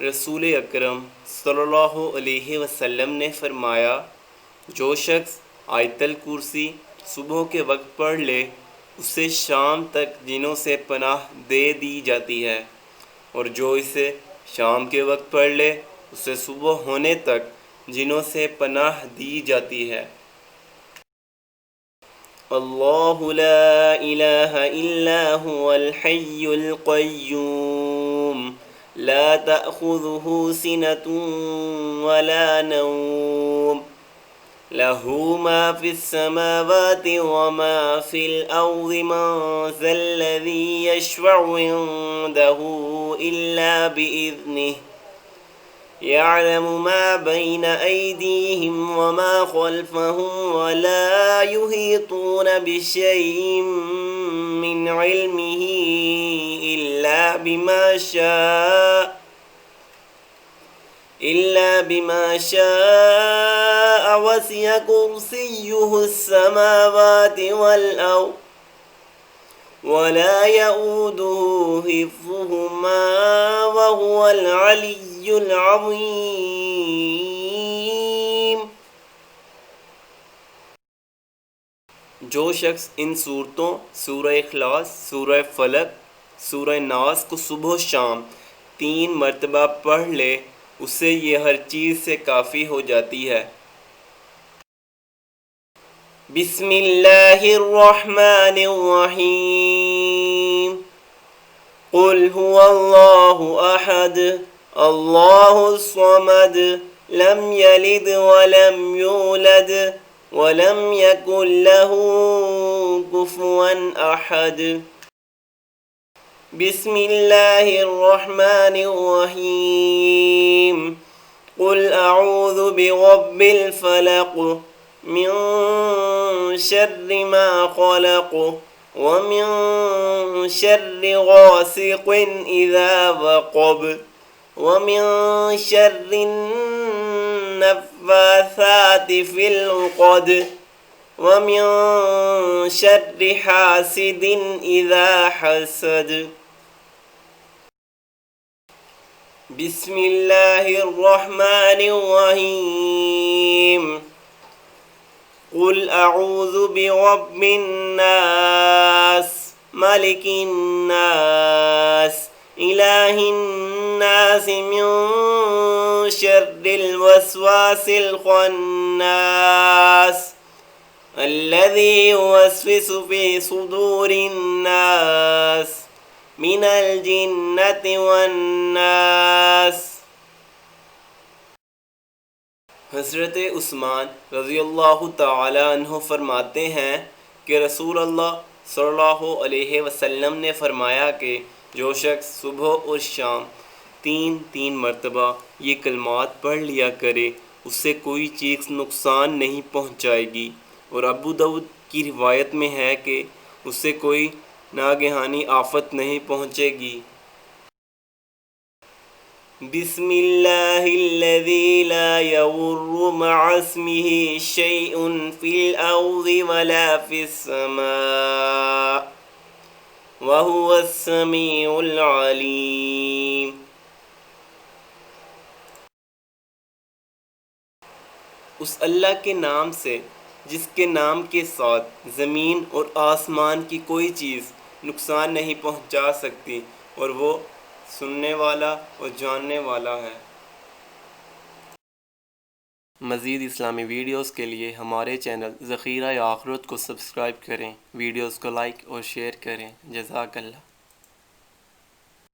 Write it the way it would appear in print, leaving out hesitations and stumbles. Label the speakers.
Speaker 1: رسول اکرم صلی اللہ علیہ وسلم نے فرمایا، جو شخص آیت الکرسی صبح کے وقت پڑھ لے اسے شام تک جنوں سے پناہ دے دی جاتی ہے، اور جو اسے شام کے وقت پڑھ لے اسے صبح ہونے تک جنوں سے پناہ دی جاتی ہے۔ اللہ لا الہ الا هو الحی القیوم لا تأخذه سنة ولا نوم له ما في السماوات وما في الأرض من ذا الذي يشفع عنده إلا بإذنه يعلم ما بين أيديهم وما خلفهم ولا يحيطون بشيء من علمه إلا بما شاء وسع كرسيه السماوات والأرض ولا يؤوده حفظهما وهو العلي العظيم۔ جو شخص ان صورتوں سورہ اخلاص، سورہ فلق، سورہ ناس کو صبح و شام 3 مرتبہ پڑھ لے اسے یہ ہر چیز سے کافی ہو جاتی ہے۔ بسم اللہ الرحمن الرحیم۔ قل هو اللہ احد اللہ الصمد لم یلد ولم یولد ولم یکن له کفوا احد۔ بسم اللہ الرحمن الرحیم۔ قل اعوذ برب الفلق من شر ما خلق ومن شر غاسق اذا وقب ومن شر النفاثات في العقد ومن شر حاسد اذا حسد۔ بسم اللہ الرحمن الرحیم۔ قل اعوذ برب الناس ملک الناس الہ الناس من شر الوسواس الخناس الذي يوسوس في صدور الناس من الجنة والناس۔ حضرت عثمان رضی اللہ تعالی عنہ فرماتے ہیں کہ رسول اللہ صلی اللہ علیہ وسلم نے فرمایا کہ جو شخص صبح اور شام 3 مرتبہ یہ کلمات پڑھ لیا کرے اسے کوئی چیز نقصان نہیں پہنچائے گی، اور ابو داؤد کی روایت میں ہے کہ اسے کوئی ناگہانی آفت نہیں پہنچے گی۔ بسم اللہ الذی لا یضر مع اسمہ شیء فی الارض ولا فی السماء وہو السمیع العلیم۔ اس اللہ کے نام سے جس کے نام کے ساتھ زمین اور آسمان کی کوئی چیز نقصان نہیں پہنچا سکتی، اور وہ سننے والا اور جاننے والا ہے۔ مزید اسلامی ویڈیوز کے لیے ہمارے چینل ذخیرہ آخرت کو سبسکرائب کریں، ویڈیوز کو لائک اور شیئر کریں۔ جزاک اللہ۔